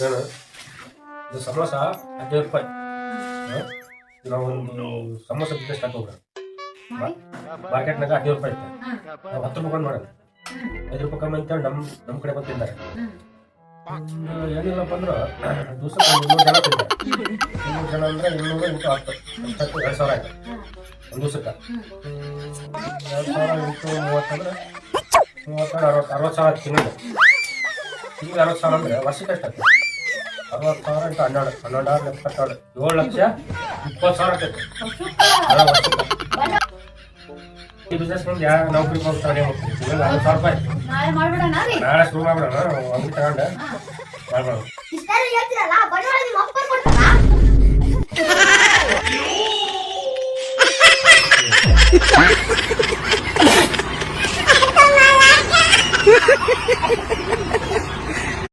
ಏನು ಇದು ಸಮೋಸ 15 ರೂಪಾಯಿ. ನಾವೊಂದು ಸಮೋಸ ಬಿಸ್ನೆಸ್ ಹಾಕೋಗ್ರ ಮಾರ್ಕೆಟ್ನಾಗ 15 ರೂಪಾಯಿ ಐತೆ. ನಾವು 10 ರೂಪಾಯಿ ಮಾಡೋಣ, 5 ರೂಪಾಯಿ ಕಮ್ಮಿ ಅಂತೇಳಿ ನಮ್ಮ ಕಡೆ ಬಂದಿದ್ದಾರೆ. ಏನಿಲ್ಲಪ್ಪ ಅಂದ್ರೆ ದಿವ್ಸಕ್ಕೆ 200 ಜನ ತಿಂತಾರೆ. 200 ಜನ ಅಂದರೆ 200 × 10 ಅಷ್ಟಕ್ಕೆ 2,000 ಆಯ್ತು ಒಂದು ದಿವ್ಸಕ್ಕೆ. 2,000 × 30 ಅಂದ್ರೆ 60,000 ತಿಂಗಳಿಗೆ 60,000 ಅಂದರೆ ವರ್ಷಕ್ಕೆ ಎಷ್ಟಾಗ್ತದೆ? 60,000 × 12 12 72 7,20,000 ಆಗ್ತೈತೆ ವರ್ಷಕ್ಕೆ. ಈ ಬಿಸ್ನೆಸ್ ಮುಂದೆ ಯಾವ ನೌಕರಿ ಹೋಗ್ತಾರೆ ಹೋಗ್ತೀವಿ. 40,000 ರೂಪಾಯಿ ನಾಳೆ ಶುರು ಮಾಡ್ಬಿಡೋಣ. ಅಂಗಡಿ ತಗೊಂಡು ಮಾಡ್ಬಿಡೋಣ. Ha ha ha!